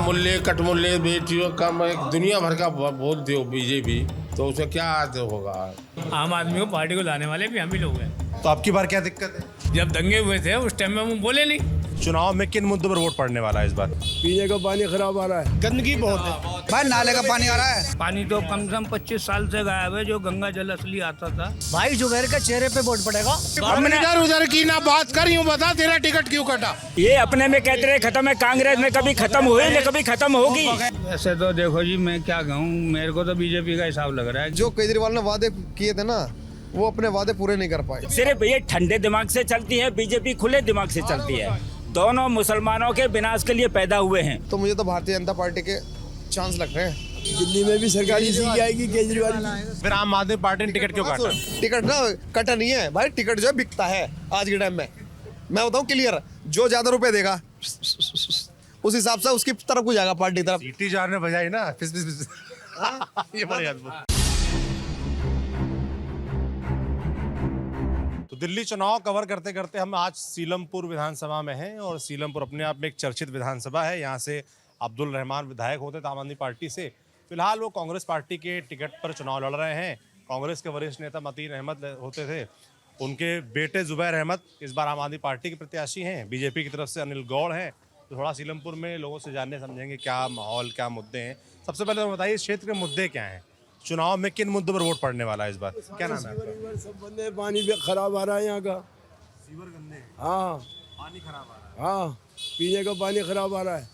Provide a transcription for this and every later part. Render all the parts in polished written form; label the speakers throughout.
Speaker 1: मूल्य कटमूल्य बेटियों का एक दुनिया भर का बोल दो बीजेपी, तो उसे क्या होगा।
Speaker 2: आम आदमी को पार्टी को लाने वाले भी हम ही लोग हैं।
Speaker 3: तो आपकी बार क्या दिक्कत है?
Speaker 2: जब दंगे हुए थे उस टाइम में हम बोले नहीं।
Speaker 3: चुनाव में किन मुद्दों पर वोट पड़ने वाला है इस बार?
Speaker 4: पीने का पानी खराब आ रहा है, गंदगी बहुत है
Speaker 5: भाई, नाले का पानी आ रहा है।
Speaker 2: पानी तो कम से कम 25 साल से गायब है, जो गंगा जल असली आता था।
Speaker 5: भाई जुबैर के चेहरे पे वोट पड़ेगा।
Speaker 1: हमने इधर उधर की ना बात कर, यूं बता तेरा टिकट क्यों कटा।
Speaker 6: ये अपने में कहते रहे खत्म है, कांग्रेस में कभी खत्म हुई न कभी खत्म होगी।
Speaker 2: वैसे तो देखो जी, मैं क्या कहूँ, मेरे को तो बीजेपी का हिसाब लग रहा है।
Speaker 4: जो केजरीवाल ने वादे किए थे ना, वो अपने वादे पूरे नहीं कर पाए।
Speaker 6: सिर्फ ये ठंडे दिमाग से चलती है, बीजेपी खुले दिमाग से चलती है। दोनों मुसलमानों के विनाश के लिए पैदा हुए हैं।
Speaker 4: तो मुझे तो भारतीय जनता पार्टी के चांस लग रहे हैं। दिल्ली में भी सरकारी सीट आएगी केजरीवाल की।
Speaker 3: फिर आम आदमी पार्टी ने टिकट क्यों काटा?
Speaker 4: टिकट ना कटा नहीं है भाई, टिकट जो है बिकता है आज के टाइम में। मैं बताऊँ क्लियर, जो ज्यादा रुपए देगा उस हिसाब से उसकी तरफ को जाएगा, पार्टी की तरफ।
Speaker 3: सीटी जार ने बजाई ना, फिस फिस फिस। ये बड़ी अद्भुत। तो दिल्ली चुनाव कवर करते करते हम आज सीलमपुर विधानसभा में हैं, और सीलमपुर अपने आप में एक चर्चित विधानसभा है। यहाँ से अब्दुल रहमान विधायक होते थे आम आदमी पार्टी से। फिलहाल वो कांग्रेस पार्टी के टिकट पर चुनाव लड़ रहे हैं। कांग्रेस के वरिष्ठ नेता मतीन अहमद होते थे, उनके बेटे जुबैर अहमद इस बार आम आदमी पार्टी के प्रत्याशी हैं। बीजेपी की तरफ से अनिल गौड़ हैं। तो थोड़ा सीलमपुर में लोगों से जानने समझेंगे क्या माहौल, क्या मुद्दे हैं। सबसे पहले तो बताइए, इस क्षेत्र के मुद्दे क्या हैं? चुनाव में किन मुद्दों पर वोट पड़ने वाला है इस बार? क्या नाम है आपका?
Speaker 4: सब बंदे, पानी भी खराब आ रहा है यहाँ का।
Speaker 3: सीवर गंदे,
Speaker 4: हाँ
Speaker 3: पानी खराब आ रहा है।
Speaker 4: हाँ, पीने का पानी खराब आ रहा है।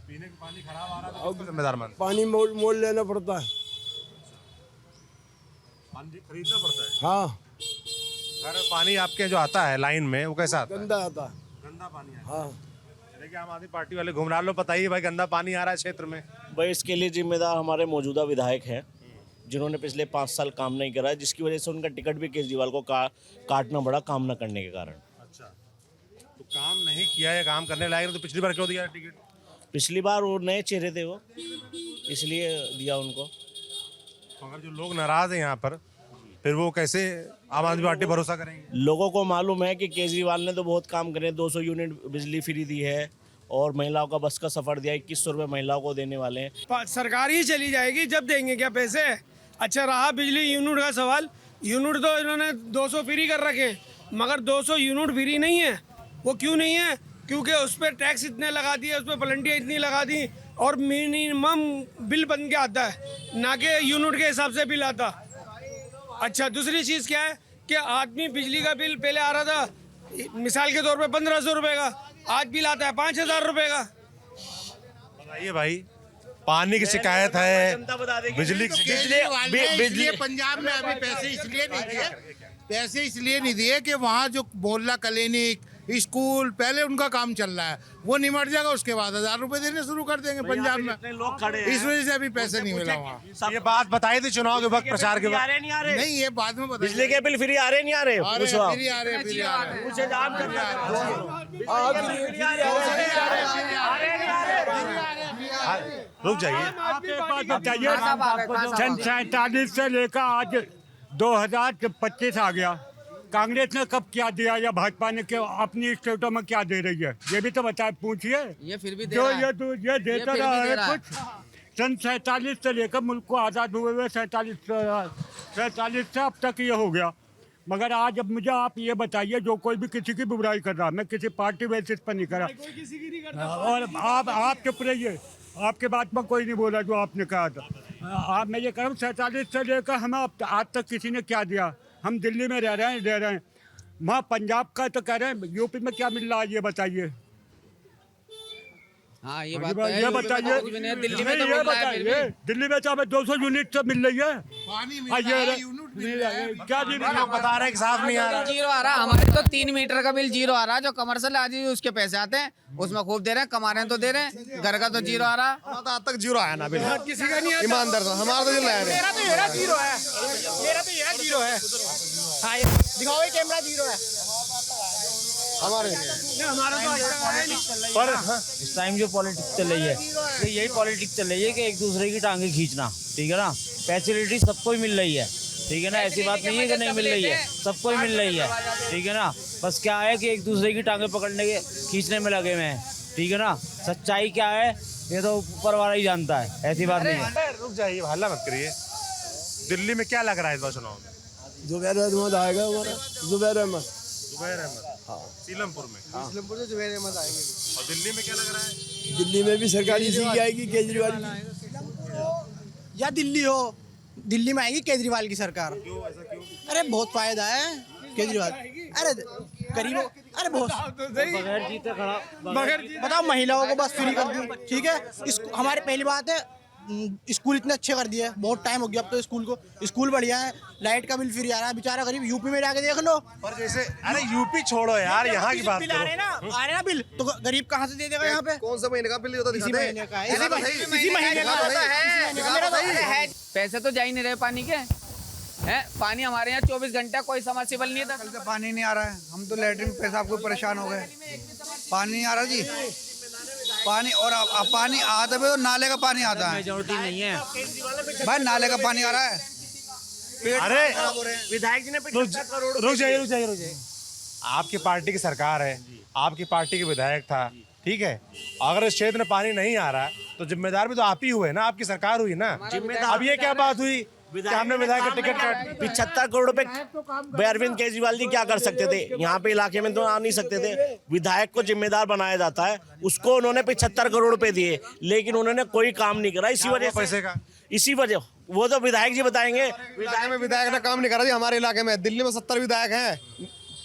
Speaker 3: पीने का पानी खराब आ रहा है, तो किसको जिम्मेदार मानते हैं?
Speaker 4: पानी मोल लेना पड़ता है।
Speaker 3: पानी खरीदना पड़ता है।
Speaker 4: हाँ,
Speaker 3: घर में पानी आपके जो आता है लाइन में, वो कैसा आता है?
Speaker 4: गंदा आता है।
Speaker 3: गंदा पानी आता है।
Speaker 4: हाँ,
Speaker 3: देखिए आम आदमी पार्टी वाले घुमरा लो, बताइए भाई, गंदा पानी आ रहा है क्षेत्र में।
Speaker 7: भाई इसके लिए जिम्मेदार हमारे मौजूदा विधायक हैं, जिन्होंने पिछले 5 साल काम नहीं करा, जिसकी वजह से उनका टिकट भी केजरीवाल को काटना पड़ा काम न करने के कारण।
Speaker 3: अच्छा, तो काम नहीं किया है, काम करने लायक, तो पिछली बार क्यों दिया टिकट?
Speaker 7: पिछली बार वो नए चेहरे थे, वो इसलिए दिया उनको।
Speaker 3: तो अगर जो लोग नाराज हैं यहाँ पर, फिर वो कैसे आम आदमी पार्टी भरोसा करेंगे?
Speaker 7: लोगों को मालूम है कि केजरीवाल ने तो बहुत काम करे, 200 यूनिट बिजली फ्री दी है, और महिलाओं का बस का सफर दिया, 2100 रुपये महिलाओं को देने वाले हैं।
Speaker 8: सरकार ही चली जाएगी, जब देंगे क्या पैसे। अच्छा रहा बिजली यूनिट का सवाल, यूनिट तो इन्होंने 200 फ्री कर रखे, मगर 200 यूनिट फ्री नहीं है। वो क्यों नहीं है? क्योंकि उस पर टैक्स इतने लगा दिए, उस पर वॉलंटियर इतनी लगा दी, और मिनिमम बिल बन के आता है, ना कि यूनिट के हिसाब से बिल आता। अच्छा, दूसरी चीज़ क्या है कि आदमी बिजली का बिल पहले आ रहा था मिसाल के तौर पे 1500 रुपये का, आज बिल आता है 5000 रुपये का।
Speaker 3: बताइए भाई, पानी की शिकायत है, बिजली की
Speaker 1: बिजली पंजाब में अभी पैसे इसलिए नहीं दिए कि वहाँ जो मोहल्ला क्लिनिक स्कूल पहले उनका काम चल रहा है, वो निमट जाएगा, उसके बाद 1000 रुपए देने शुरू कर देंगे पंजाब में।
Speaker 7: लोग खड़े हैं,
Speaker 1: इस वजह से अभी पैसे नहीं मिला वहाँ।
Speaker 3: ये बात बताई थी चुनाव के वक्त, प्रचार के वक्त।
Speaker 1: नहीं, ये बाद में बताइए।
Speaker 7: बिजली के बिल फ्री आ रहे नहीं आ रहे? पूछो आप।
Speaker 1: फ्री आ रहे।
Speaker 3: रुक जाइए।
Speaker 6: सन 47 से लेकर आज 2025 आ गया, कांग्रेस ने कब क्या दिया या भाजपा ने क्या अपनी स्टेटों में क्या दे रही है, ये भी तो बताए, पूछिए।
Speaker 5: ये फिर भी
Speaker 6: जो ये देता रहा है कुछ। सन 47 से लेकर मुल्क को आज़ाद हुए हुए 47 से अब तक ये हो गया। मगर आज अब मुझे आप ये बताइए, जो कोई भी किसी की बुराई कर रहा, मैं किसी पार्टी बेसिस पर नहीं कर रहा, और आप चुप रहिए, आपके बात में कोई नहीं बोला जो आपने कहा था। मैं ये कह रहा हूँ, 47 से लेकर हमें आज तक किसी ने क्या दिया? हम दिल्ली में रह रहे हैं, वहाँ पंजाब का तो कह रहे हैं, यूपी में क्या मिल रहा है ये बताइए।
Speaker 5: हाँ, ये
Speaker 6: बताइए।
Speaker 5: दिल्ली में तो मिल रहा है, फिर भी।
Speaker 6: दिल्ली में तो हमें 200 यूनिट तो मिल रही है।
Speaker 1: पानी मिल रहा है, यूनिट मिल रहा है।
Speaker 6: क्या
Speaker 3: लोग बता रहे हैं कि साफ नहीं आ रहा।
Speaker 5: जीरो आ रहा, हमारे तो 3 मीटर का बिल जीरो आ रहा है। जो कमर्शियल आज उसके पैसे आते हैं, उसमें खूब दे रहे हैं, कमा रहे हैं तो दे रहे हैं। घर का तो जीरो आ रहा।
Speaker 4: आज तक जीरो आया ना बिल,
Speaker 8: किसी का नहीं आता।
Speaker 4: ईमानदार था, हमारा तो जीरो आया।
Speaker 8: मेरा तो ये जीरो है, मेरा तो ये जीरो है। हाँ, दिखाओ, ये कैमरा जीरो है
Speaker 4: हमारे।
Speaker 8: हमारा तो है नहीं।
Speaker 7: पर इस टाइम जो पॉलिटिक्स चल रही है, तो यही पॉलिटिक्स चल रही है कि एक दूसरे की टांगे खींचना, ठीक है ना। फैसिलिटी सबको ही मिल रही है, ठीक है ना, ऐसी बात नहीं है कि नहीं मिल रही है, सबको ही मिल रही है, ठीक है ना। बस क्या है कि एक दूसरे की टांगे पकड़ने के खींचने में लगे हुए हैं, ठीक है ना। सच्चाई क्या है ये तो ऊपर वाला ही जानता है, ऐसी बात नहीं है।
Speaker 3: रुक जाइए, हल्ला मत करिए। दिल्ली में क्या लग रहा है इस बार चुनाव में?
Speaker 4: जुबैर अहमद आएगा हमारा, जुबैर अहमद।
Speaker 3: जुबैर अहमद, सीलमपुर में।
Speaker 4: सीलमपुर से जुबैर अहमद आएंगे।
Speaker 3: और दिल्ली में क्या लग रहा है?
Speaker 4: दिल्ली में भी सरकारी सीट आएगी केजरीवाल की।
Speaker 9: या दिल्ली हो, दिल्ली में आएगी केजरीवाल की सरकार।
Speaker 3: क्यों, ऐसा क्यों?
Speaker 9: अरे बहुत फायदा है केजरीवाल, अरे गरीबों, अरे बहुत
Speaker 7: बगैर जीते खड़ा,
Speaker 9: बताओ महिलाओं को बस फ्री कर दी, ठीक है। हमारे पहली बात है स्कूल इतने अच्छे कर दिए, बहुत टाइम हो गया अब तो स्कूल को, स्कूल बढ़िया है, लाइट का बिल फ्री आ रहा है। बेचारा गरीब यूपी में जाके देख लो।
Speaker 3: पर जैसे अरे यूपी छोड़ो यार, यहाँ की बात
Speaker 9: बिल आ रहे ना, आ रहे ना बिल, तो गरीब कहाँ से दे देगा यहाँ पे?
Speaker 4: कौन सा महीने का बिल तो
Speaker 9: इसी महीने का है, इसी महीने का है।
Speaker 5: पैसे तो जा ही नहीं रहे पानी के हैं। पानी हमारे यहाँ 24 घंटा कोई समरसिबल नहीं था।
Speaker 10: कल से पानी नहीं आ रहा है, हम तो लेटरिन पेशाब को परेशान हो गए। पानी नहीं आ रहा जी, पानी। और अब पानी आता भी तो नाले का पानी आता है,
Speaker 7: मेजोरिटी नहीं है
Speaker 10: भाई नाले का पानी आ रहा है।
Speaker 3: अरे
Speaker 8: विधायक जी ने
Speaker 3: रुक जाइए। आपकी पार्टी की सरकार है, आपकी पार्टी के विधायक था, ठीक है। अगर इस क्षेत्र में पानी नहीं आ रहा तो जिम्मेदार भी तो आप ही हुए ना, आपकी सरकार हुई ना। अब ये क्या बात हुई कि हमने विधायक का टिकट काट?
Speaker 11: 75 करोड़ रुपए अरविंद केजरीवाल जी क्या कर सकते थे? यहाँ पे इलाके में तो आ नहीं सकते थे। विधायक को जिम्मेदार बनाया जाता है, उसको उन्होंने 75 करोड़ रुपए दिए, लेकिन उन्होंने कोई काम नहीं करा। इसी वजह
Speaker 3: पैसे का,
Speaker 11: इसी वजह वो तो विधायक जी बताएंगे।
Speaker 4: विधायक ने काम नहीं करा जी हमारे इलाके में। दिल्ली में 70 विधायक हैं।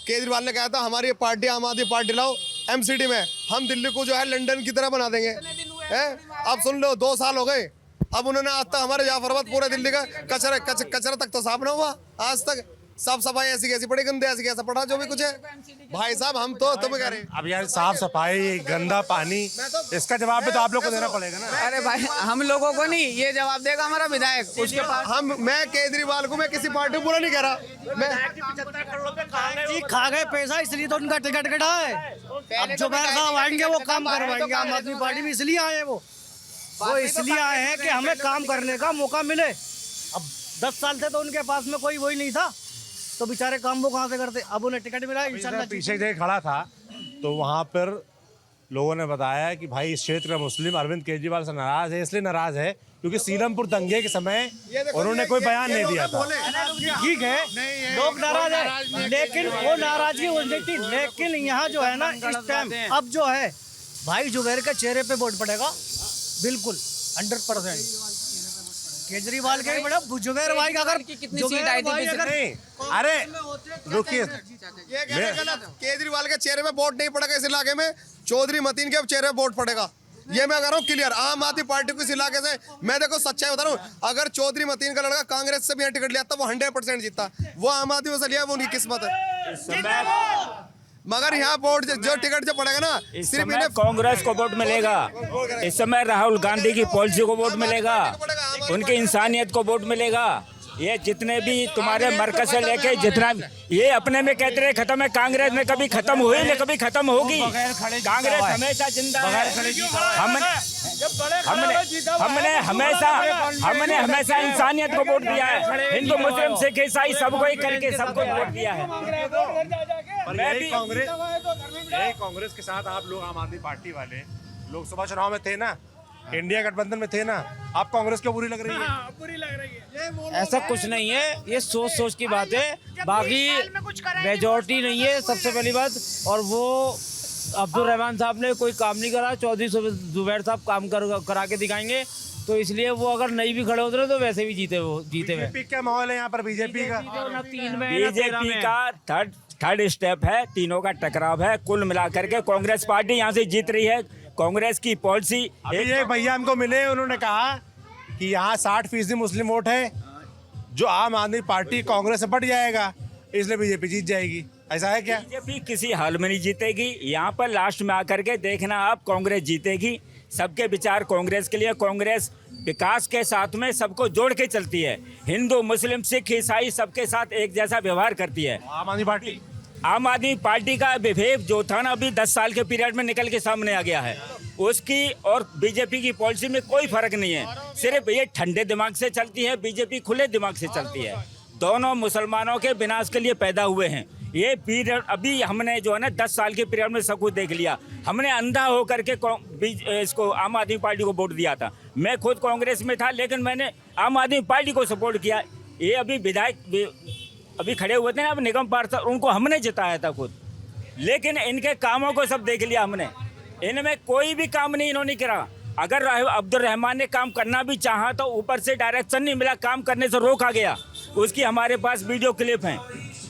Speaker 4: केजरीवाल ने कहा था हमारी पार्टी आम आदमी पार्टी लाओ एमसीडी में, हम दिल्ली को जो है लंदन की तरह बना देंगे। अब सुन लो, 2 साल हो गए, अब उन्होंने आज तक हमारे जाफराबाद पूरे दिल्ली का कचरा तक तो साफ ना हुआ आज तक। साफ सफाई ऐसी कैसी पड़ी, गंदे ऐसी कैसा पड़ा, जो भी कुछ है। भाई साहब हम तो तुम्हें कह रहे हैं
Speaker 3: अब यार साफ सफाई, गंदा पानी, इसका जवाब भी तो आप लोग को देना पड़ेगा ना।
Speaker 5: अरे भाई हम लोगों को नहीं, ये जवाब देगा हमारा विधायक। उसके पास
Speaker 4: मैं केजरीवाल को मैं किसी पार्टी को बुरा नहीं कह रहा। मैं
Speaker 9: जी खा गए पैसा, इसलिए तो उनका टिकट कटा है। अब जो बैर साहब आएंगे वो काम करवाएंगे। आम आदमी पार्टी में इसलिए आए हैं, वो इसलिए आए हैं कि हमें काम करने का मौका मिले। अब 10 साल थे तो उनके पास में कोई वही नहीं था, तो बेचारे काम वो कहाँ से करते। अब उन्हें टिकट मिला, इंशाल्लाह।
Speaker 3: पीछे जगह खड़ा था तो वहाँ पर लोगों ने बताया कि भाई इस क्षेत्र का मुस्लिम अरविंद केजरीवाल से नाराज है। इसलिए नाराज है क्योंकि सीलमपुर दंगे के समय उन्होंने कोई बयान नहीं दिया था।
Speaker 9: ठीक है, लोग नाराज है, लेकिन वो नाराजगी हो रही थी। लेकिन यहाँ जो है ना इस टाइम अब जो है भाई जुबैर के चेहरे पे वोट पड़ेगा, बिल्कुल 100%। केजरीवाल के बड़ा जुबैर भाई का अगर
Speaker 5: कितनी सीट आई थी?
Speaker 3: अरे रुकिए,
Speaker 4: केजरीवाल के चेहरे पे वोट नहीं पड़ेगा इस इलाके में, चौधरी मतीन के चेहरे पे वोट पड़ेगा। ये मैं कह रहा हूँ क्लियर। आम आदमी पार्टी को इस इलाके से मैं देखो सच्चाई बता रहा हूँ, अगर चौधरी मतीन का लड़का कांग्रेस से भी यहाँ टिकट लिया था वो 100% जीता। वो आम आदमी से लिया, वो उनकी किस्मत है। मगर यहाँ वोट जो टिकट जो पड़ेगा ना, सिर्फ इन्हें
Speaker 2: कांग्रेस को वोट मिलेगा। इस समय राहुल गांधी की पॉलिसी को वोट मिलेगा, उनकी इंसानियत को वोट मिलेगा। ये जितने भी तुम्हारे मरकज से लेके जितना ये अपने में कहते रहे खत्म है, कांग्रेस में कभी खत्म हुई नहीं, कभी खत्म होगी। कांग्रेस हमेशा जिंदा है। हमने हमेशा इंसानियत को वोट दिया है। हिंदू मुस्लिम सिख ईसाई सबको ही करके सबको वोट दिया है।
Speaker 3: कांग्रेस के साथ आप लोग आम आदमी पार्टी वाले लोकसभा चुनाव में थे ना, इंडिया गठबंधन में थे ना, आप कांग्रेस क्यों बुरी लग रही है?
Speaker 8: बुरी लग रही है।
Speaker 7: ऐसा कुछ नहीं है, ये सोच की बात है। बाकी मेजोरिटी नहीं है सबसे पहली बात। और वो अब्दुल रहमान साहब ने कोई काम नहीं करा, चौधरी जुबैर साहब काम करा के दिखाएंगे। तो इसलिए वो अगर नहीं भी खड़े होते तो वैसे भी जीते हुए।
Speaker 3: बीजेपी क्या माहौल है यहाँ पर? बीजेपी का
Speaker 2: बीजेपी का थर्ड स्टेप है, तीनों का टकराव है। कुल मिलाकर के कांग्रेस पार्टी यहाँ से जीत रही है। कांग्रेस की पॉलिसी,
Speaker 3: एक भैया हमको मिले, उन्होंने कहा कि यहाँ 60% मुस्लिम वोट है, जो आम आदमी पार्टी कांग्रेस से बढ़ जाएगा, इसलिए बीजेपी जीत जाएगी। ऐसा है क्या?
Speaker 2: बीजेपी किसी हाल में नहीं जीतेगी। यहाँ पर लास्ट में आकर के देखना आप, कांग्रेस जीतेगी। सबके विचार कांग्रेस के लिए। कांग्रेस विकास के साथ में सबको जोड़ के चलती है। हिंदू मुस्लिम सिख ईसाई सबके साथ एक जैसा व्यवहार करती है। आम आदमी पार्टी का विभेद जो था ना, अभी 10 साल के पीरियड में निकल के सामने आ गया है। उसकी और बीजेपी की पॉलिसी में कोई फर्क नहीं है। सिर्फ ये ठंडे दिमाग से चलती है, बीजेपी खुले दिमाग से चलती है। दोनों मुसलमानों के विनाश के लिए पैदा हुए हैं। ये पीरियड अभी हमने जो है ना 10 साल के पीरियड में सब कुछ देख लिया। हमने अंधा होकर के इसको आम आदमी पार्टी को वोट दिया था। मैं खुद कांग्रेस में था, लेकिन मैंने आम आदमी पार्टी को सपोर्ट किया। ये अभी विधायक अभी खड़े हुए थे ना, अब निगम पार्षद, उनको हमने जिताया था खुद, लेकिन इनके कामों को सब देख लिया हमने। इनमें कोई भी काम नहीं इन्होंने करा। अगर अब्दुल रहमान ने काम करना भी चाहा तो ऊपर से डायरेक्शन नहीं मिला, काम करने से रोका गया। उसकी हमारे पास वीडियो क्लिप हैं।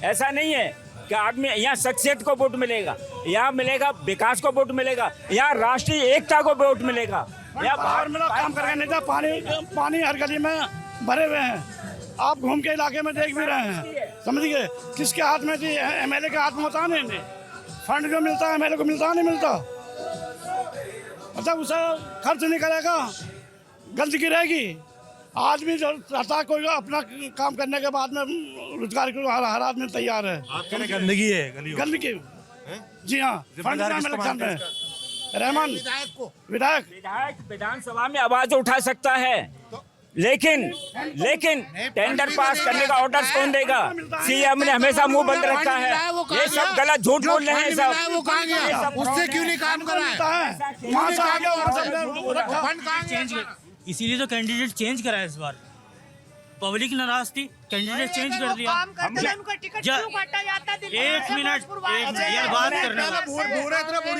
Speaker 2: ऐसा नहीं है कि आदमी यहाँ शख्सियत को वोट मिलेगा, यहाँ मिलेगा विकास को वोट मिलेगा, यहाँ राष्ट्रीय एकता को वोट मिलेगा। यहाँ
Speaker 6: बाहर मिला काम करके नहीं था। पानी हर गली में भरे हुए हैं। आप घूम के इलाके में देख भी रहे हैं, समझिए। किसके हाथ में थी? एमएलए के हाथ में होता नहीं। फंड जो मिलता है एमएलए को मिलता नहीं मिलता, मतलब उसे खर्च नहीं करेगा, गंदगी रहेगी। आदमी जो चाहता कोई अपना काम करने के बाद में रोजगार के हर आदमी तैयार है।
Speaker 3: गंदगी है गलियों,
Speaker 6: गंदगी जी हाँ। फंड रहमान
Speaker 2: विधायक विधानसभा में आवाज उठा सकता है, लेकिन टेंडर पास करने का ऑर्डर कौन देगा? सीएम ने हमेशा मुंह बंद रखा है। ये सब गलत झूठ बोल रहे हैं सब।
Speaker 1: वो कहाँ गया? उससे क्यों नहीं काम कराया?
Speaker 9: इसीलिए तो कैंडिडेट चेंज करा है इस बार। पब्लिक नाराज थी, कैंडिडेट चेंज कर दिया। एक मिनट यार बात करने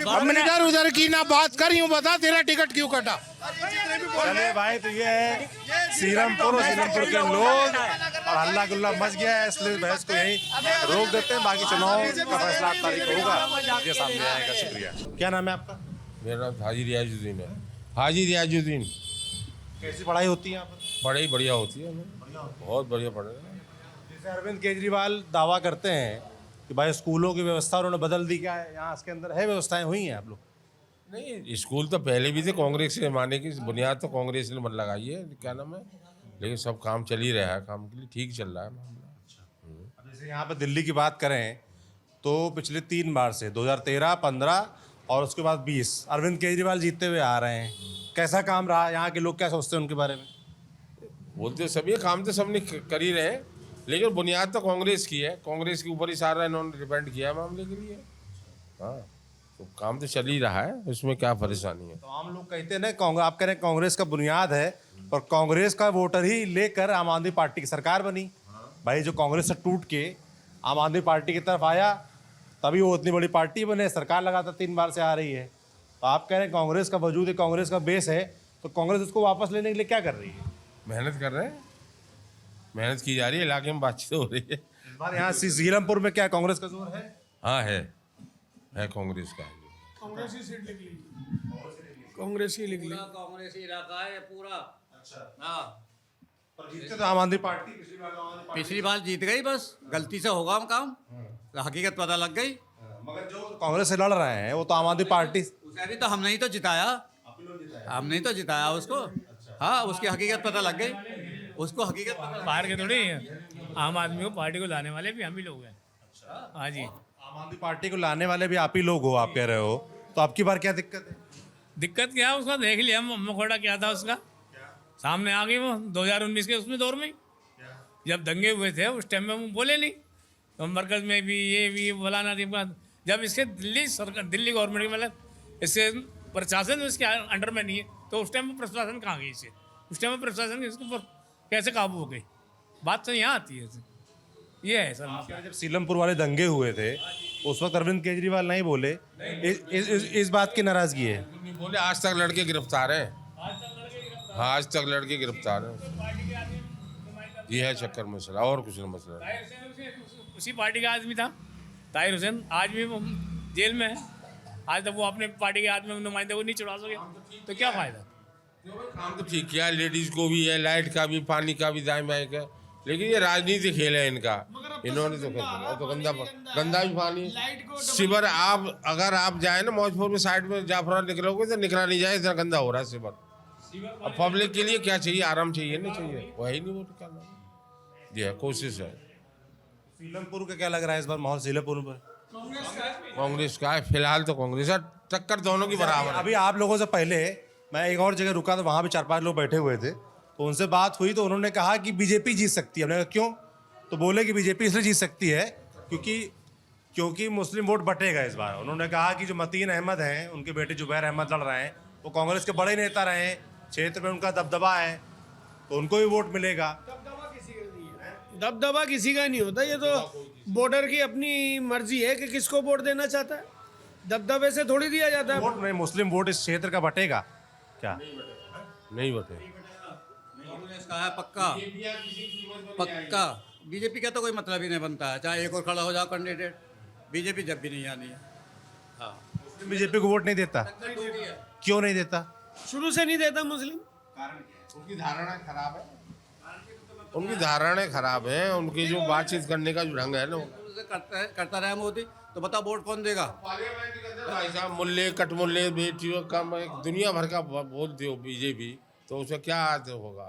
Speaker 1: हमने इधर उधर की ना बात कर, यूं बता तेरा टिकट क्यों कटा?
Speaker 3: चलिए भाई, तो ये है सीलमपुर और सीलमपुर के लोग, और हल्ला गुल्ला मच गया है, इसलिए बहस को यही रोक देते हैं। बाकी चुनाव का फैसला 8 तारीख को होगा, ये सामने आएगा। शुक्रिया। क्या नाम है आपका?
Speaker 12: मेरा नाम हाजी रियाजुद्दीन है। हाजी रियाजुद्दीन।
Speaker 3: कैसी पढ़ाई होती है यहाँ पर?
Speaker 12: पढ़ाई बढ़िया होती है, बहुत बढ़िया पढ़ रहे हैं।
Speaker 3: जैसे अरविंद केजरीवाल दावा करते हैं कि भाई स्कूलों की व्यवस्था उन्होंने बदल दी, क्या है यहाँ इसके अंदर है व्यवस्थाएं हुई हैं आप लोग?
Speaker 12: नहीं, स्कूल तो पहले भी थे, कांग्रेस के जमाने की बुनियाद तो कांग्रेस ने लगाई है, क्या नाम है, लेकिन सब काम चल ही रहा है, काम के लिए ठीक चल रहा है मामला।
Speaker 3: जैसे यहाँ पर दिल्ली की बात करें तो पिछले 3 बार से 2013, 15 और उसके बाद 20 अरविंद केजरीवाल जीतते हुए आ रहे हैं। कैसा काम रहा? यहाँ के लोग क्या सोचते हैं उनके बारे में?
Speaker 12: बोलते सभी काम तो सबने कर ही रहे हैं, लेकिन बुनियाद तो कांग्रेस की है, कांग्रेस के ऊपर ही सारा इन्होंने डिपेंड किया है मामले के लिए। हाँ, तो काम तो चल ही रहा है, उसमें क्या परेशानी है?
Speaker 3: तो आम लोग कहते हैं ना, आप कह रहे हैं कांग्रेस का बुनियाद है, और कांग्रेस का वोटर ही लेकर आम आदमी पार्टी की सरकार बनी। भाई जो कांग्रेस से टूट के आम आदमी पार्टी की तरफ आया, तभी वो उतनी बड़ी पार्टी बने, सरकार लगातार 3 बार से आ रही है। तो आप कह रहे हैं कांग्रेस का वजूद है, कांग्रेस का बेस है, तो कांग्रेस उसको वापस लेने के लिए क्या कर रही है?
Speaker 12: मेहनत कर रहे हैं, मेहनत की जा रही है, इलाके में बातचीत हो रही है।
Speaker 3: इस बार यहाँ सीलमपुर में क्या कांग्रेस का जोर है?
Speaker 12: हाँ है कांग्रेस का।
Speaker 8: कांग्रेस ही सीट निकली, कांग्रेस ही निकली।
Speaker 5: कांग्रेस ही इलाका है पूरा।
Speaker 3: अच्छा,
Speaker 5: हाँ,
Speaker 3: पर जीतते तो आम आदमी पार्टी
Speaker 5: पिछली बार जीत गई, बस गलती से होगा काम, हकीकत पता लग गई।
Speaker 3: मगर जो कांग्रेस से लड़ रहे हैं वो तो आम आदमी पार्टी,
Speaker 5: उसे भी तो हमने ही तो जिताया, हमने ही तो जिताया उसको। हाँ, उसकी हकीकत पता लग गई, उसको हकीकत पता।
Speaker 6: बाहर के थोड़ी आम आदमी को पार्टी को लाने वाले भी हम ही लोग हैं। हाँ जी,
Speaker 3: आम आदमी पार्टी को लाने वाले भी आप ही लोग हो, आप कह रहे हो, तो आपकी बार क्या दिक्कत है?
Speaker 6: दिक्कत क्या है उसका देख लिया, मकोड़ा क्या था उसका, सामने आ गई वो 2019 के उसमें दौर में, जब दंगे हुए थे उस टाइम में वो बोले नहीं, तो मरकज में भी ये फलाना टीम, जब इसके दिल्ली सरकार, दिल्ली गवर्नमेंट के मतलब इससे प्रशासन इसके अंडर में नहीं है, तो उस टाइम में प्रशासन कहाँ गई इसे, उस टाइम में प्रशासन इसके ऊपर कैसे काबू हो गई? बात तो यहाँ आती है, ये है सर।
Speaker 3: जब सीलमपुर वाले दंगे हुए थे उस वक्त अरविंद केजरीवाल नहीं बोले, इस बात की नाराजगी है?
Speaker 12: बोले आज तक लड़के गिरफ्तार हैं, हाँ आज तक लड़के गिरफ्तार हैं, ये है चक्कर मसला, और कुछ नहीं मसला।
Speaker 6: उसी पार्टी का आदमी था ताहिर हुसैन, आज भी वो जेल में है। आज तक वो अपने पार्टी के आदमी नुमाइंदे को नहीं चुरा सके, तो क्या फायदा?
Speaker 12: काम तो ठीक किया, लेडीज को भी है, लाइट का भी, पानी का भी, दाएं बाएं का, लेकिन ये राजनीति खेल है इनका, इन्होंने तो गंदा भी पानी सिवर। आप अगर आप जाए ना मौजपुर में साइड में जाफरा निकलोगे तो निकला नहीं जाए, इतना गंदा हो रहा है सिवर। अब पब्लिक के लिए क्या चाहिए? आराम चाहिए, नहीं चाहिए, वही नहीं, वो क्या ये कोशिश है।
Speaker 3: सीलमपुर का क्या लग रहा है इस बार माहौल सीलमपुर पर?
Speaker 12: कांग्रेस का है फिलहाल, तो कांग्रेस है, टक्कर दोनों की बराबर है।
Speaker 3: अभी आप लोगों से पहले मैं एक और जगह रुका, तो वहाँ भी 4-5 लोग बैठे हुए थे, तो उनसे बात हुई तो उन्होंने कहा कि बीजेपी जीत सकती है। हमने कहा क्यों? तो बोले कि बीजेपी इसलिए जीत सकती है क्योंकि क्योंकि मुस्लिम वोट बटेगा इस बार। उन्होंने कहा कि जो मतीन अहमद हैं, उनके बेटे जुबैर अहमद लड़ रहे हैं, वो कांग्रेस के बड़े नेता रहे हैं, क्षेत्र में उनका दबदबा है, तो उनको भी वोट मिलेगा।
Speaker 8: दबदबा किसी का नहीं होता, ये तो वोटर की अपनी मर्जी है कि किसको वोट देना चाहता है। दबदबे से थोड़ी दिया जाता है
Speaker 3: वोट में मुस्लिम वोट इस क्षेत्र का बटेगा क्या?
Speaker 12: नहीं बटे।
Speaker 13: कांग्रेस का है पक्का पक्का। बीजेपी का तो कोई मतलब ही नहीं बनता है, चाहे एक और खड़ा हो जाओ कैंडिडेट, बीजेपी जब भी नहीं आनी है। हाँ,
Speaker 3: बीजेपी को वोट नहीं देता, क्यों नहीं देता?
Speaker 8: शुरू से नहीं देता मुस्लिम।
Speaker 12: उनकी धारणा खराब है, उनकी धारणाएं खराब है, उनकी जो बातचीत करने का जो ढंग है ना,
Speaker 13: करता रहा मोदी, तो बताओ वोट कौन देगा?
Speaker 12: भाई साहब मुल्ले कटमुल्ले बेटियों कम दुनिया भर का बोलते हो बीजेपी, तो उसका क्या अर्थ होगा?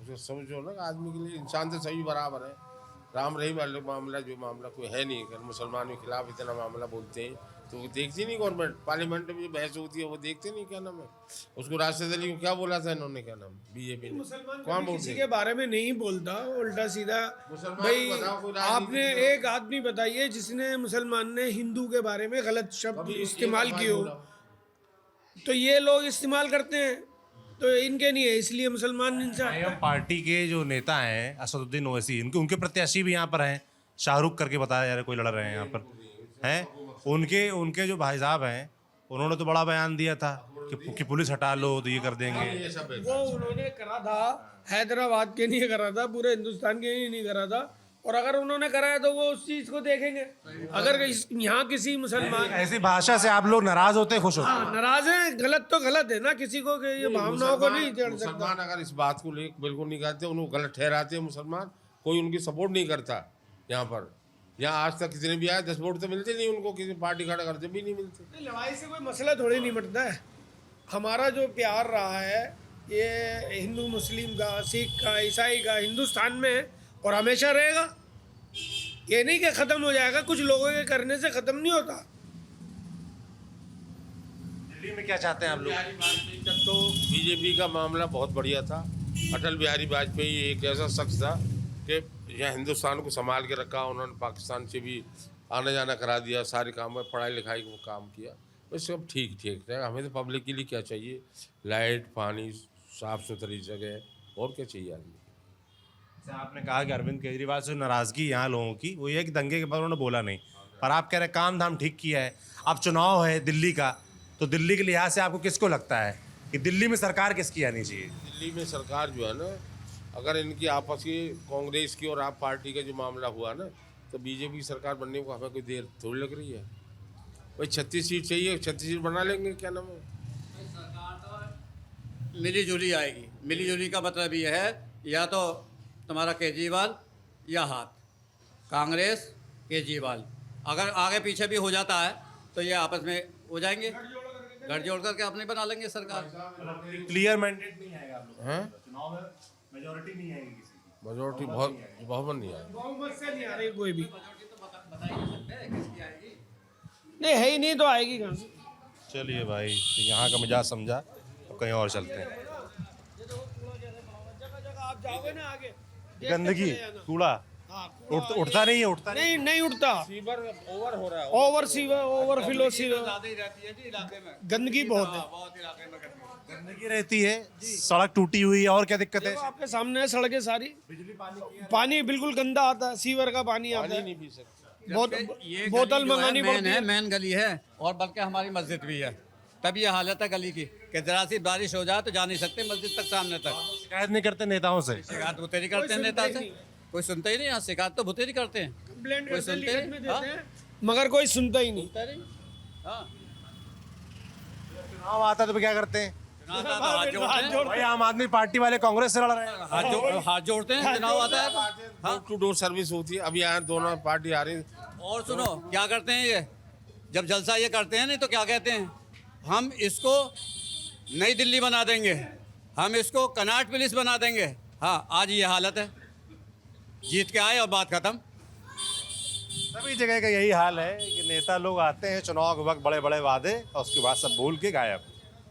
Speaker 12: उसको समझो ना, आदमी के लिए इंसान तो सभी बराबर है। राम रही वाले मामला जो मामला कोई है नहीं, अगर मुसलमान के खिलाफ इतना मामला बोलते हैं तो वो देखती नहीं गवर्नमेंट। पार्लियामेंट में जो बहस होती है वो देखते नहीं, क्या नाम है उसको, राशिद अली को क्या बोला था इन्होंने, क्या नाम बीजेपी ने, कौन
Speaker 8: किसी के बारे में नहीं बोलता, उल्टा सीधा। भाई आपने एक आदमी बताइए जिसने मुसलमान ने हिंदू के बारे में गलत शब्द इस्तेमाल किए हो? तो ये लोग इस्तेमाल करते हैं, तो इनके नहीं है, इसलिए मुसलमान इंसान।
Speaker 3: पार्टी के जो नेता हैं असदुद्दीन ओवैसी, उनके प्रत्याशी भी यहाँ पर हैं, शाहरुख करके बताया जा रहा है, कोई लड़ रहे हैं यहाँ पर हैं। उनके जो भाई साहब हैं, उन्होंने तो बड़ा बयान दिया था कि पुलिस हटा लो तो ये कर देंगे।
Speaker 8: वो उन्होंने करा था, हैदराबाद के लिए करा था, पूरे हिंदुस्तान के लिए नहीं करा था। और अगर उन्होंने कराया तो वो उस चीज को देखेंगे। अगर यहाँ किसी मुसलमान
Speaker 3: ऐसी भाषा से आप लोग नाराज होते, खुश होते?
Speaker 8: हाँ, नाराज हैं। गलत तो गलत है ना, किसी को ये भावनाओं को नहीं जड़ सकता।
Speaker 12: मुसलमान अगर इस बात को लेकर बिल्कुल नहीं कहते, उनको गलत ठहराते हैं मुसलमान, कोई उनकी सपोर्ट नहीं करता। यहाँ पर यहाँ आज तक कितने भी आए 10 वोट तो मिलते नहीं उनको, किसी पार्टी खड़ा करते भी नहीं मिलते।
Speaker 8: लड़ाई से कोई मसला थोड़ी नहीं मिटता है। हमारा जो प्यार रहा है ये हिंदू मुस्लिम का, सिख का, ईसाई का हिंदुस्तान में है और हमेशा रहेगा। ये नहीं कि ख़त्म हो जाएगा, कुछ लोगों के करने से ख़त्म नहीं होता।
Speaker 3: दिल्ली में क्या चाहते हैं आप लोग?
Speaker 12: तक तो बीजेपी का मामला बहुत बढ़िया था। अटल बिहारी वाजपेयी एक ऐसा शख्स था कि यहाँ हिंदुस्तान को संभाल के रखा। उन्होंने पाकिस्तान से भी आना जाना करा दिया, सारे काम में पढ़ाई लिखाई को काम किया, वो सब ठीक है। हमें तो पब्लिक के लिए क्या चाहिए? लाइट, पानी, साफ़ सुथरी जगह, और क्या चाहिए आदमी?
Speaker 3: आपने कहा कि अरविंद केजरीवाल से नाराजगी यहाँ लोगों की वो ये है कि दंगे के बाद उन्होंने बोला नहीं, पर आप कह रहे काम धाम ठीक किया है। अब चुनाव है दिल्ली का, तो दिल्ली के लिहाज से आपको किसको लगता है कि दिल्ली में सरकार किसकी आनी चाहिए?
Speaker 12: दिल्ली में सरकार जो है ना, अगर इनकी आपस की कांग्रेस की और आप पार्टी का जो मामला हुआ ना, तो बीजेपी की सरकार बनने को हमें कोई देर थोड़ी लग रही है। भाई 36 सीट चाहिए, 36 सीट बना लेंगे, क्या नाम है?
Speaker 13: मिली जुली आएगी। मिली जुली का मतलब ये है, या तो तुम्हारा केजरीवाल या हाथ, कांग्रेस केजरीवाल। अगर आगे पीछे भी हो जाता है तो ये आपस में हो जाएंगे, गठजोड़ करके अपने बना लेंगे सरकार।
Speaker 3: क्लियर मैंडेट नहीं आएगा आप लोग?
Speaker 12: हैं?
Speaker 3: चुनाव में मेजॉरिटी नहीं आएगी किसी की?
Speaker 12: मेजॉरिटी बहुमत नहीं आएगी।
Speaker 8: बहुमत से नहीं आ रही कोई भी। नहीं है ही नहीं तो आएगी कहाँ से?
Speaker 3: चलिए भाई, तो यहाँ का मिजाज समझा, तो कहीं और चलते हैं।
Speaker 8: आप जाओगे ना आगे,
Speaker 3: गंदगी, कूड़ा उठता नहीं है, उठता
Speaker 8: नहीं उठता।
Speaker 12: सीवर ओवर हो रहा है,
Speaker 8: ओवरफ्लो सीवर, गंदगी बहुत है।
Speaker 3: गंदगी रहती है, सड़क टूटी हुई है, और क्या दिक्कत है?
Speaker 8: आपके सामने है सड़कें सारी, पानी बिल्कुल गंदा आता है, सीवर का पानी आता है।
Speaker 12: नहीं पी सकते।
Speaker 8: बोतल मंगानी पड़ती है।
Speaker 13: मेन गली है और बल्कि हमारी मस्जिद भी है, तब ये हालत है गली की कि जरा सी बारिश हो जाए तो जा नहीं सकते मस्जिद तक, सामने तक।
Speaker 3: शिकायत नहीं करते नेताओं से?
Speaker 13: शिकायत भुतेरी करते हैं नेता से, कोई सुनता ही नहीं। यहाँ शिकायत तो भुतेरी करते हैं,
Speaker 8: कंप्लेंट
Speaker 13: कोई
Speaker 8: करते हैं,
Speaker 13: सुनते
Speaker 8: लिखित में
Speaker 13: नहीं।
Speaker 8: देते हैं, मगर कोई सुनता ही नहीं।
Speaker 13: हाँ,
Speaker 3: चुनाव आता तो क्या करते हैं?
Speaker 13: हाथ जोड़ते हैं
Speaker 3: भाई आम आदमी पार्टी वाले कांग्रेस से लड़ रहे हैं,
Speaker 13: हाथ जोड़ते हैं, चुनाव आता है।
Speaker 12: डोर टू डोर सर्विस होती है। अभी यहाँ दोनों पार्टी आ रही है।
Speaker 13: और सुनो क्या करते हैं ये, जब जलसा ये करते हैं नहीं तो क्या कहते हैं, हम इसको नई दिल्ली बना देंगे, हम इसको कनाट पुलिस बना देंगे। हाँ, आज ये हालत है, जीत के आए और बात खत्म।
Speaker 3: सभी जगह का यही हाल है कि नेता लोग आते हैं चुनाव के वक्त, बड़े बड़े वादे, और उसके बाद सब भूल के गायब।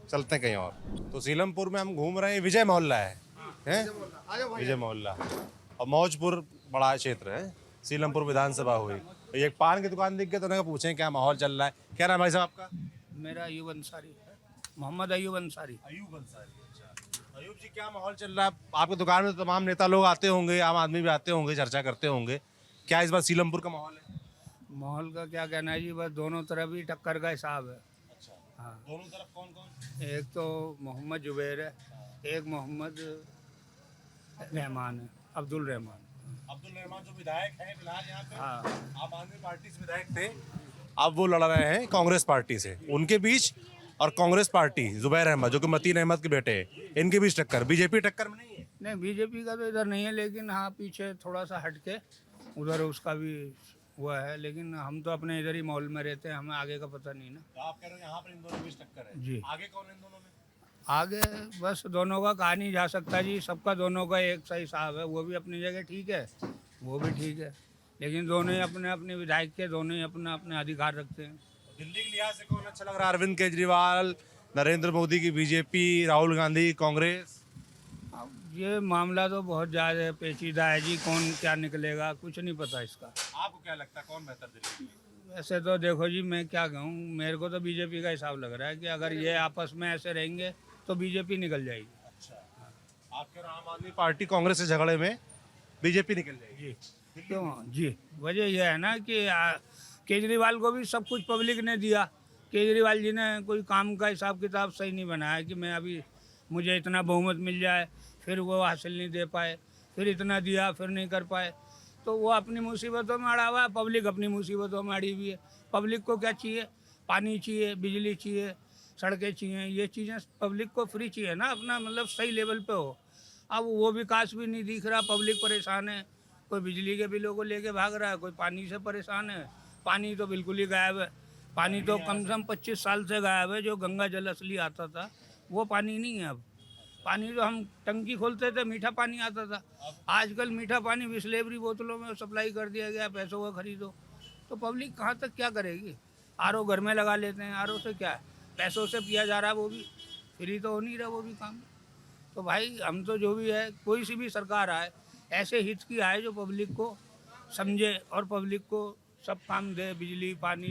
Speaker 3: चलते हैं कहीं और। तो सीलमपुर में हम घूम रहे हैं, विजय मोहल्ला है विजय मोहल्ला, और मौजपुर बड़ा क्षेत्र है। सीलमपुर विधानसभा हुई, तो ये एक पान की दुकान दिख गई तो उन्होंने पूछे क्या माहौल चल रहा है। क्या नाम है भाई साहब आपका?
Speaker 8: मेरा अयूब अंसारी, मोहम्मद अयूब अंसारी।
Speaker 3: अयूब अंसारी, अच्छा। अयूब जी, क्या माहौल चल रहा है आपकी दुकान में? तो तमाम नेता लोग आते होंगे, आम आदमी भी आते होंगे, चर्चा करते होंगे। क्या इस बार सीलमपुर का माहौल है?
Speaker 8: माहौल का क्या कहना है जी, बस दोनों तरफ ही टक्कर का हिसाब है।
Speaker 3: अच्छा,
Speaker 8: हाँ,
Speaker 3: दोनों तरफ कौन कौन?
Speaker 8: एक तो मोहम्मद जुबैर है, एक मोहम्मद रहमान है, अब्दुल रहमान।
Speaker 3: अब्दुल रहमान जो विधायक हैं फिलहाल यहाँ पे,
Speaker 8: हाँ,
Speaker 3: आम आदमी पार्टी से विधायक थे, अब वो लड़ रहे हैं कांग्रेस पार्टी से। उनके बीच और कांग्रेस पार्टी, जुबैर अहमद जो कि मतीन अहमद के बेटे हैं, इनके बीच टक्कर। बीजेपी टक्कर में नहीं है?
Speaker 8: नहीं, बीजेपी का तो इधर नहीं है, लेकिन हाँ पीछे थोड़ा सा हट के उधर उसका भी हुआ है, लेकिन हम तो अपने इधर ही मॉल में रहते हैं, हमें आगे का पता नहीं ना।
Speaker 3: तो आप कह रहे हो यहाँ पर इन दोनों के बीच टक्कर है?
Speaker 8: जी।
Speaker 3: आगे कौन है इन दोनों में?
Speaker 8: आगे बस दोनों का कहा नहीं जा सकता जी, सबका दोनों का एक सा हिसाब है। वो भी अपनी जगह ठीक है, वो भी ठीक है, लेकिन दोनों ही अपने अपने विधायक के दोनों ही अपना अपने अधिकार रखते हैं।
Speaker 3: दिल्ली के लिहाज से कौन अच्छा लग रहा है? अरविंद केजरीवाल, नरेंद्र मोदी की बीजेपी, राहुल गांधी कांग्रेस?
Speaker 8: अब ये मामला तो बहुत ज़्यादा पेचीदा है जी, कौन क्या निकलेगा कुछ नहीं पता इसका।
Speaker 3: आपको क्या लगता है कौन बेहतर दिल्ली में?
Speaker 8: वैसे तो देखो जी, मैं क्या कहूँ, मेरे को तो बीजेपी का हिसाब लग रहा है कि अगर ये आपस में ऐसे रहेंगे तो बीजेपी निकल जाएगी।
Speaker 3: अच्छा, आपके आम आदमी पार्टी कांग्रेस से झगड़े में बीजेपी निकल जाएगी?
Speaker 8: क्यों जी, वजह यह है ना कि केजरीवाल को भी सब कुछ पब्लिक ने दिया। केजरीवाल जी ने कोई काम का हिसाब किताब सही नहीं बनाया कि मैं अभी मुझे इतना बहुमत मिल जाए, फिर वो हासिल नहीं दे पाए, फिर इतना दिया फिर नहीं कर पाए, तो वो अपनी मुसीबतों में अड़ा हुआ है, पब्लिक अपनी मुसीबतों में अड़ी हुई है। पब्लिक को क्या चाहिए? पानी चाहिए, बिजली चाहिए, सड़कें चाहिए, ये चीज़ें पब्लिक को फ्री चाहिए ना, अपना मतलब सही लेवल पे हो। अब वो विकास भी नहीं दिख रहा, पब्लिक परेशान है, कोई बिजली के बिलों को लेके भाग रहा है, कोई पानी से परेशान है। पानी तो बिल्कुल ही गायब है, पानी तो कम से कम 25 साल से गायब है। जो गंगा जल असली आता था वो पानी नहीं है अब। पानी जो हम टंकी खोलते थे मीठा पानी आता था, आजकल मीठा पानी बिस्लेरी बोतलों में सप्लाई कर दिया गया, पैसों का खरीदो। तो पब्लिक कहाँ तक क्या करेगी? आरओ घर में लगा लेते हैं, आरओ से क्या है, पैसों से किया जा रहा है, वो भी फ्री तो हो नहीं रहा वो भी काम। तो भाई हम तो जो भी है, कोई सी भी सरकार आए ऐसे हित की आए जो पब्लिक को समझे और पब्लिक को सब काम दे, बिजली पानी।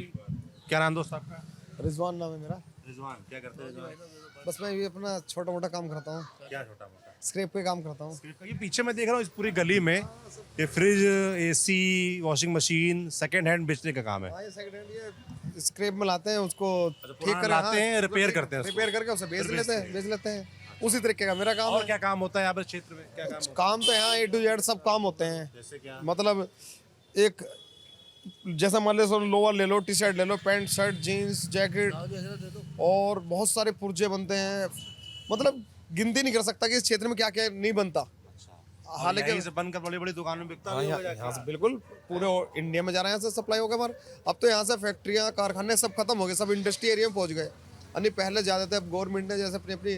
Speaker 3: क्या नाम दोस्त आपका?
Speaker 4: रिजवान नाम है मेरा।
Speaker 3: रिजवान, क्या करते हैं?
Speaker 4: बस मैं ये अपना छोटा मोटा काम करता हूँ।
Speaker 3: क्या छोटा मोटा?
Speaker 4: स्क्रैप पे काम करता हूँ।
Speaker 3: ये पीछे मैं देख रहा हूँ इस पूरी गली में ये fridge, AC, washing machine second hand बेचने का काम है।
Speaker 4: हाँ, ये सेकंड हैंड ये स्क्रैप में लाते हैं, उसको ठीक कर
Speaker 3: लाते हैं, रिपेयर करते हैं,
Speaker 4: रिपेयर करके उसे बेच लेते हैं। उसी तरीके का मेरा काम
Speaker 3: और
Speaker 4: है।
Speaker 3: क्या काम होता है यहाँ पर क्षेत्र में? क्या काम?
Speaker 4: काम तो यहाँ A to Z सब काम होते हैं।
Speaker 3: जैसे क्या?
Speaker 4: मतलब एक जैसा मान लो लोअर ले लो, टी शर्ट ले लो, पैंट शर्ट जीन्स जैकेट और बहुत सारे पुर्जे बनते हैं। मतलब गिनती नहीं कर सकता कि इस क्षेत्र में क्या क्या नहीं बनता।
Speaker 3: हालांकि यहीं से बनकर बड़ी बड़ी दुकानों में बिकता है।
Speaker 4: यहाँ से बिल्कुल पूरे इंडिया में जा रहा है, यहाँ से सप्लाई होगा हमारे। अब तो यहाँ से फैक्ट्रियाँ कारखाने सब खत्म हो गए, सब इंडस्ट्री एरिया में पहुँच गए। यानी पहले ज़्यादा थे, अब गवर्नमेंट ने जैसे अपनी अपनी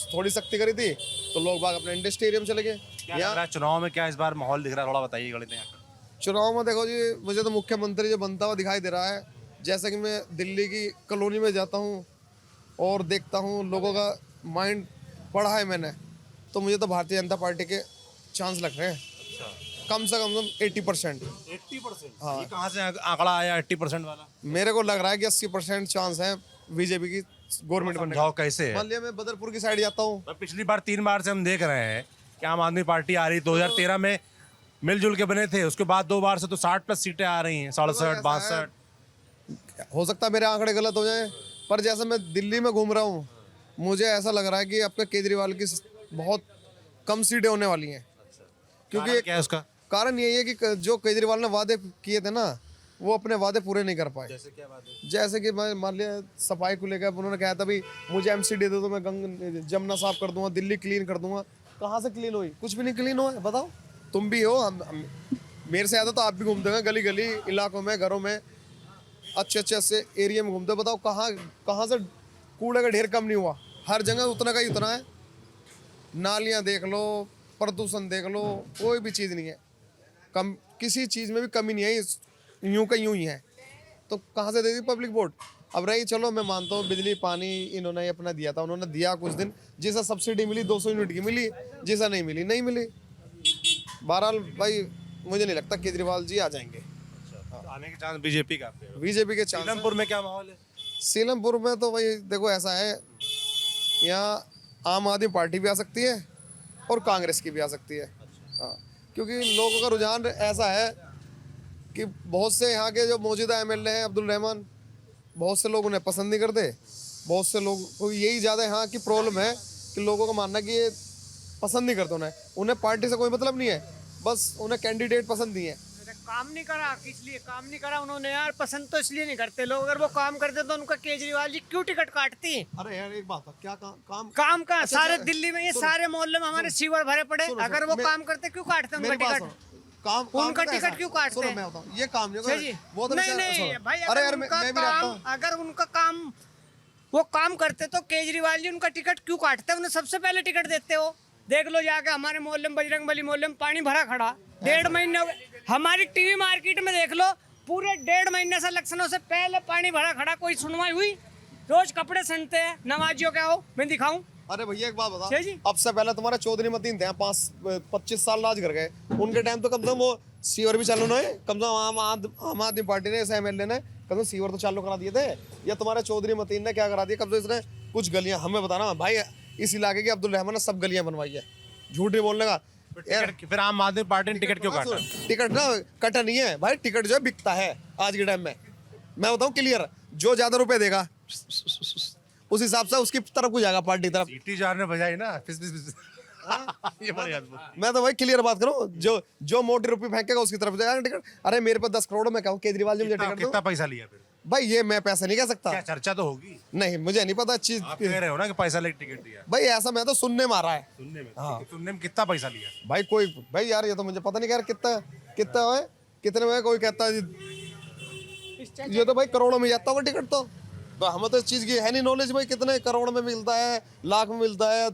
Speaker 4: थोड़ी सख्ती करी थी तो लोग बाग अपने इंडस्ट्री एरिया में चले गए।
Speaker 3: यहाँ चुनाव में क्या इस बार माहौल दिख रहा है, थोड़ा बताइए गणित।
Speaker 4: चुनाव में देखो जी, मुझे तो मुख्यमंत्री जो बनता हुआ दिखाई दे रहा है। जैसे कि मैं दिल्ली की कॉलोनी में जाता हूँ और देखता हूँ लोगों का माइंड पढ़ा है मैंने, तो मुझे तो भारतीय जनता पार्टी के चांस लग रहे हैं। कम से कम 80%।
Speaker 3: 80%?
Speaker 4: हाँ।
Speaker 3: ये कहाँ से आंकड़ा आया 80% वाला?
Speaker 4: मेरे को लग रहा है कि 80% चांस है बीजेपी की गवर्नमेंट बनने का।
Speaker 3: कैसे है?
Speaker 4: मान लिया मैं बदरपुर की साइड जाता हूँ,
Speaker 3: पिछली बार 3 बार से हम देख रहे हैं कि आम आदमी पार्टी आ रही। 2013 में मिलजुल के बने थे, उसके बाद 2 बार से तो 60+ सीटें आ रही हैं, 67, 62।
Speaker 4: हो सकता है मेरे आंकड़े गलत हो जाएं, पर जैसे मैं दिल्ली में घूम रहा हूँ मुझे ऐसा लग रहा है कि आपके केजरीवाल की बहुत कम सीटें होने वाली हैं। क्योंकि
Speaker 3: क्या है उसका
Speaker 4: कारण यही है कि जो केजरीवाल ने वादे किए थे ना, वो अपने वादे पूरे नहीं कर पाए।
Speaker 3: जैसे क्या बात है?
Speaker 4: जैसे कि मान लिया सफाई को लेकर उन्होंने कहा था, भाई मुझे एमसीडी दे दो, मैं जमुना साफ कर दूंगा, दिल्ली क्लीन कर दूंगा। कहाँ से क्लीन हुई? कुछ भी नहीं क्लीन हुआ है। बताओ, तुम भी हो, मेरे से ज़्यादा तो आप भी घूमते हो गली गली इलाकों में, घरों में, अच्छे से एरिया में घूमते हो। बताओ कहाँ से कूड़े का ढेर कम नहीं हुआ? हर जगह उतना का ही उतना है। नालियाँ देख लो, प्रदूषण देख लो, कोई भी चीज़ नहीं है कम, किसी चीज़ में भी कमी नहीं है, यूं का यूं ही है। तो कहाँ से दे दी पब्लिक वोट? अब रही, चलो मैं मानता हूँ बिजली पानी इन्होंने अपना दिया था, उन्होंने दिया कुछ दिन, जिसे सब्सिडी मिली 200 यूनिट की मिली, जिसे नहीं मिली नहीं मिली। बहरहाल भाई मुझे नहीं लगता केजरीवाल जी आ जाएंगे।
Speaker 3: आने के चांस बीजेपी का?
Speaker 4: बीजेपी के चांस।
Speaker 3: सीलमपुर में क्या माहौल है?
Speaker 4: सीलमपुर में तो भाई देखो ऐसा है, यहाँ आम आदमी पार्टी भी आ सकती है और कांग्रेस की भी आ सकती है। हाँ, क्योंकि लोगों का रुझान ऐसा है कि बहुत से यहाँ के जो मौजूदा एमएलए हैं अब्दुल रहमान, बहुत से लोग उन्हें पसंद नहीं करते। बहुत से लोग को यही ज़्यादा यहाँ की प्रॉब्लम है कि लोगों का मानना है कि ये पसंद नहीं करते उन्हें पार्टी से कोई मतलब नहीं है, बस उन्हें कैंडिडेट पसंद नहीं है।
Speaker 9: काम नहीं करा, इसलिए काम नहीं करा उन्होंने यार। पसंद तो इसलिए नहीं करते लोग, अगर वो काम करते तो उनका केजरीवाल जी क्यों टिकट काटती?
Speaker 4: अरे यार एक बात, क्या काम
Speaker 9: का
Speaker 4: अच्छा,
Speaker 9: सारे दिल्ली में ये सारे मोहल्ले में हमारे सीवर भरे पड़े, अगर वो काम करते क्यों काटते उनका टिकट? उनका टिकट क्यों काटते हैं?
Speaker 4: मैं बताऊं, ये काम
Speaker 9: नहीं भाई, अगर उनका काम वो काम करते तो केजरीवाल जी उनका टिकट क्यों काटते? उन्हें सबसे पहले टिकट देते हो। देख लो जाके हमारे मोहल्ले में, बजरंगबली मोहल्ले में पानी भरा खड़ा 1.5 महीने हो गए। हमारी टीवी मार्केट में देख लो, पूरे 1.5 महीने से इलेक्शनों से पहले पानी भरा खड़ा, कोई सुनवाई हुई? रोज कपड़े सनते हैं नमाजियों के, आओ मैं दिखाऊं।
Speaker 4: अरे भैया एक बात बता, अब से पहले तुम्हारे चौधरी मतीन थे 25 साल राज कर गए, उनके टाइम तो कम से कम वो सीवर भी चालू है, कम से कम आम आदमी पार्टी ने, ऐसे एमएलए ने कम से सीवर तो चालू करा दिए थे। या तुम्हारे चौधरी मतीन ने क्या करा दिया, कम से इसने कुछ गलियां, हमें बताना भाई इस इलाके की अब्दुल रहमान ने सब गलियां बनवाई है, झूठ नहीं बोलने का।
Speaker 3: फिर आम आदमी पार्टी ने टिकट क्यों काटा?
Speaker 4: टिकट ना कटा नहीं है भाई, टिकट जो है बिकता है आज के टाइम में। मैं बताऊं क्लियर, जो ज्यादा रुपए देगा उस हिसाब से उसकी तरफ को जाएगा, पार्टी तरफ।
Speaker 3: सीटी जार ने बजाई ना, ये बड़ी
Speaker 4: मैं तो भाई क्लियर बात करूं, जो मोटी रुपये फेंकेगा उसकी तरफ जाएगा टिकट। अरे मेरे पास 10 करोड़ में कहूँ केजरीवाल जी मुझे टिकट
Speaker 3: कितना पैसा लिया फिर?
Speaker 4: भाई ये मैं पैसा नहीं कह सकता।
Speaker 3: क्या चर्चा तो होगी?
Speaker 4: नहीं मुझे नहीं पता चीज।
Speaker 3: आप कह रहे हो ना कि पैसा लेके टिकट दिया।
Speaker 4: भाई ऐसा मैं तो सुनने में आ रहा है।
Speaker 3: सुनने में कितना पैसा लिया
Speaker 4: भाई? भाई यार ये तो मुझे पता नहीं यार कितना है, कितने में कोई कहता है ये तो भाई करोड़ों में जाता होगा टिकट। तो हमें तो इस चीज की है नहीं नॉलेज भाई, कितने करोड़ में मिलता है, लाख में मिलता है,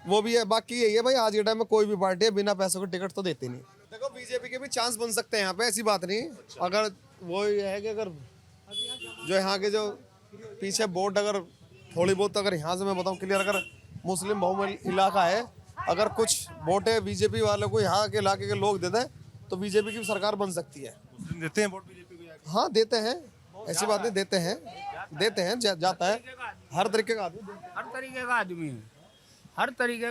Speaker 4: वो भी है। बाकी यही है भाई, आज के टाइम में कोई भी पार्टी है बिना पैसों के टिकट तो देती नहीं। देखो बीजेपी के भी चांस बन सकते हैं यहाँ पे, ऐसी बात नहीं। अगर वो ये है कि अगर जो यहाँ के जो पीछे वोट अगर थोड़ी बहुत, अगर यहाँ से मैं बताऊँ क्लियर, अगर मुस्लिम बहुमत इलाका है, अगर कुछ वोटें बीजेपी वालों को यहाँ के इलाके के लोग देते हैं तो बीजेपी की सरकार बन सकती है।
Speaker 3: देते हैं वोट बीजेपी को?
Speaker 4: हाँ देते हैं, ऐसी बात नहीं, देते हैं जाता है हर तरीके का आदमी,
Speaker 5: हर तरीके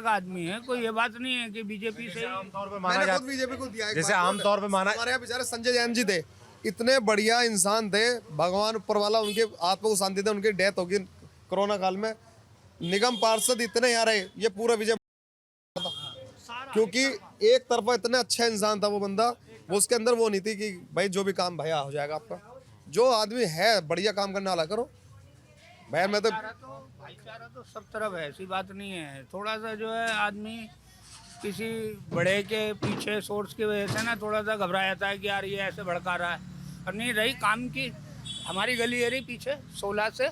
Speaker 5: का आदमी है। कोई ये बात नहीं है कि बीजेपी से
Speaker 3: आमतौर पर
Speaker 4: मैंने खुद बीजेपी को दिया।
Speaker 3: जैसे आमतौर पे माना,
Speaker 4: हमारे यहाँ बेचारे संजय जैन जी थे, इतने बढ़िया इंसान थे, भगवान ऊपर वाला उनके आत्मा को शांति दे। उनकी डेथ होगी कोरोना काल में। निगम पार्षद इतने यहाँ रहे, ये पूरा विजय था, क्योंकि एक तरफा इतना अच्छा इंसान था वो बंदा, वो उसके अंदर वो नहीं थी कि भाई जो भी काम भैया हो जाएगा आपका। जो आदमी है बढ़िया काम करने वाला करो भाई। मैं तो
Speaker 5: भाईचारा तो सब तरफ है, ऐसी बात नहीं है। थोड़ा सा जो है आदमी किसी बड़े के पीछे सोर्स की वजह से ना थोड़ा सा घबरा जाता है कि यार ये ऐसे भड़का रहा है, और नहीं रही काम की। हमारी गली है रही पीछे 16 से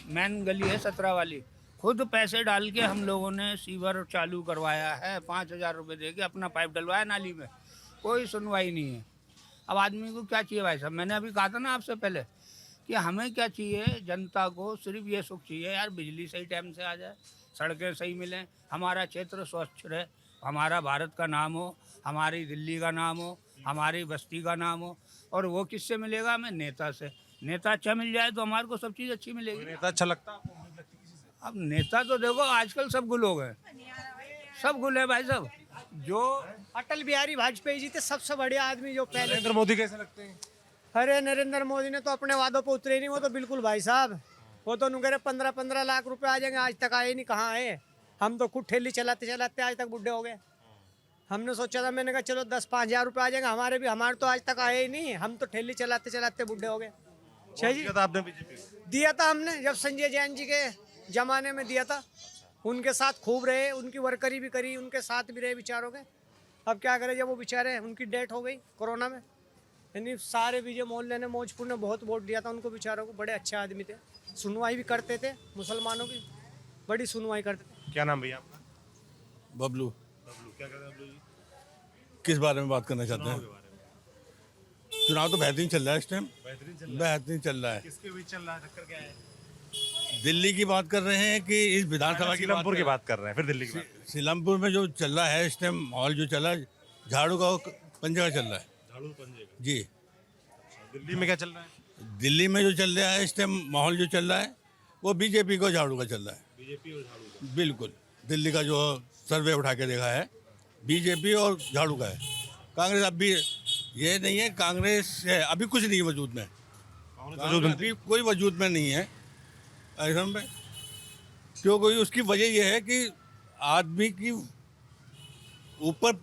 Speaker 5: मेन गली है 17 वाली, खुद पैसे डाल के हम लोगों ने सीवर चालू करवाया है, 5000 रुपये दे के अपना पाइप डलवाया नाली में, कोई सुनवाई नहीं है। अब आदमी को क्या चाहिए भाई साहब? मैंने अभी कहा था ना आपसे पहले कि हमें क्या चाहिए, जनता को सिर्फ ये सुख चाहिए यार, बिजली सही टाइम से आ जाए, सड़कें सही मिलें, हमारा क्षेत्र स्वच्छ रहे, हमारा भारत का नाम हो, हमारी दिल्ली का नाम हो, हमारी बस्ती का नाम हो। और वो किससे मिलेगा? हमें नेता से। नेता अच्छा मिल जाए तो हमारे को सब चीज़ अच्छी मिलेगी।
Speaker 3: नेता अच्छा लगता है?
Speaker 5: अब नेता तो देखो आजकल सब गुल हो गए, सब गुल है भाई साहब। जो
Speaker 9: अटल बिहारी वाजपेयी जी थे सबसे बढ़िया आदमी जो पहले।
Speaker 3: नरेंद्र मोदी कैसे लगते हैं?
Speaker 9: अरे नरेंद्र मोदी ने तो अपने वादों पे उतरे नहीं, वो तो बिल्कुल भाई साहब, वो तो नुकरे 15-15 लाख रुपए आ जाएंगे, आज तक आए नहीं। कहाँ आए? हम तो खुद ठेली चलाते चलाते आज तक बुढ़े हो गए। हमने सोचा था, मैंने कहा चलो 10-5 हज़ार रुपये आ जाएंगे हमारे तो आज तक आए ही नहीं। हम तो ठेली चलाते चलाते बुढ़े हो गए।
Speaker 3: आपने बीजेपी
Speaker 9: दिया था हमने, जब संजय जैन जी के जमाने में दिया था, उनके साथ खूब रहे, उनकी वर्करी भी करी, उनके साथ भी रहे बेचारों के। अब क्या करें, जब वो बेचारे उनकी डेथ हो गई कोरोना में, यानी सारे विजय मोहल्ले ने, मौजपुर ने बहुत वोट दिया था उनको बेचारों को। बड़े अच्छे आदमी थे, सुनवाई भी करते थे, मुसलमानों की बड़ी सुनवाई करते थे।
Speaker 3: क्या नाम भैया आपका?
Speaker 14: बबलू।
Speaker 3: क्या कहते हैं बबलू जी?
Speaker 14: किस बारे में बात करना चाहते हैं? चुनाव तो बेहतरीन चल रहा है इस टाइम, बेहतरीन चल रहा है।
Speaker 3: किसके बीच चल रहा है, टक्कर क्या है?
Speaker 14: दिल्ली की बात कर रहे हैं कि इस विधानसभा की
Speaker 3: सीलमपुर की बात कर रहे हैं, फिर दिल्ली की बात।
Speaker 14: सीलमपुर में जो चल रहा है इस टाइम माहौल जो चल रहा है, झाड़ू का पंजे का चल रहा है।
Speaker 3: झाड़ू पंजे का
Speaker 14: जी।
Speaker 3: दिल्ली में क्या चल रहा है?
Speaker 14: दिल्ली में जो चल रहा है इस टाइम माहौल जो चल रहा है वो बीजेपी को झाड़ू का चल रहा है।
Speaker 3: बीजेपी और झाड़ू
Speaker 14: बिल्कुल, दिल्ली का जो सर्वे उठा के देखा है बीजेपी और झाड़ू का है। कांग्रेस अभी ये नहीं है, कांग्रेस है अभी कुछ नहीं है वजूद में,
Speaker 3: कांग्रेस
Speaker 14: अभी कोई वजूद में नहीं है असम में। क्योंकि उसकी वजह यह है कि आदमी की ऊपर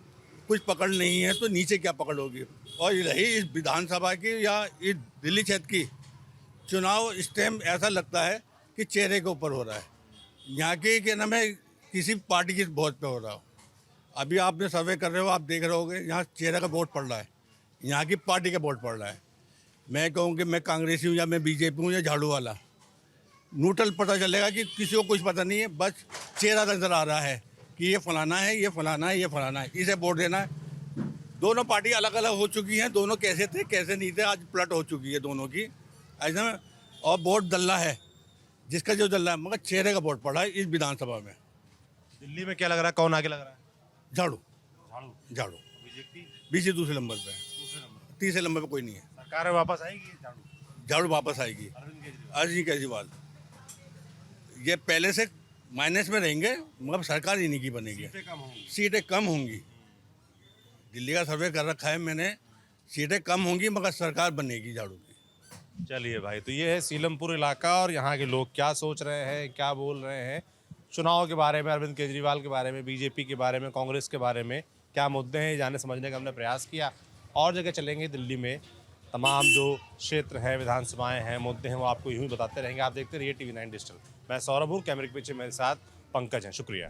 Speaker 14: कुछ पकड़ नहीं है तो नीचे क्या पकड़ होगी। और रही इस विधानसभा की या इस दिल्ली क्षेत्र की चुनाव, इस टाइम ऐसा लगता है कि चेहरे के ऊपर हो रहा है। यहाँ की क्या नाम है, किसी पार्टी की वोट पे हो रहा हो। अभी आपने सर्वे कर रहे हो, आप देख रहे होगे यहाँ चेहरे का वोट पड़ रहा है, यहाँ की पार्टी का वोट पड़ रहा है। मैं कहूँ कि मैं कांग्रेसी हूँ या मैं बीजेपी हूँ या झाड़ू वाला, न्यूट्रल पता चलेगा कि किसी को कुछ पता नहीं है, बस चेहरा नजर आ रहा है कि ये फलाना है, ये फलाना है, ये फलाना है, इसे वोट देना है। दोनों पार्टी अलग अलग हो चुकी हैं, दोनों कैसे थे कैसे नहीं थे, आज प्लट हो चुकी है दोनों की ऐसा में। और वोट दल्ला है जिसका जो दल्ला है, मगर चेहरे का वोट पड़ा है इस विधानसभा में।
Speaker 3: दिल्ली में क्या लग रहा है, कौन आगे लग रहा है?
Speaker 14: झाड़ू
Speaker 3: झाड़ू।
Speaker 14: झाड़ू
Speaker 3: बीजेपी
Speaker 14: बीजेपी दूसरे नंबर पे है, तीसरे नंबर पे कोई नहीं है।
Speaker 3: सरकार में वापस आएगी झाड़ू?
Speaker 14: झाड़ू वापस आएगी। अरविंद केजरीवाल ये पहले से माइनस में रहेंगे, मगर सरकार इन्हीं की बनेगी, सीटें कम होंगी। दिल्ली का सर्वे कर रखा है मैंने, सीटें कम होंगी मगर सरकार बनेगी झाड़ू की।
Speaker 3: चलिए भाई, तो ये है सीलमपुर इलाका और यहाँ के लोग क्या सोच रहे हैं, क्या बोल रहे हैं चुनाव के बारे में, अरविंद केजरीवाल के बारे में, बीजेपी के बारे में, कांग्रेस के बारे में, क्या मुद्दे हैं जाने समझने का हमने प्रयास किया। और जगह चलेंगे दिल्ली में, तमाम जो क्षेत्र हैं, विधानसभाएं हैं, मुद्दे हैं, वो आपको यूँ ही बताते रहेंगे। आप देखते रहिए TV9 डिजिटल। मैं सौरभ हूँ, कैमरे के पीछे मेरे साथ पंकज हैं। शुक्रिया।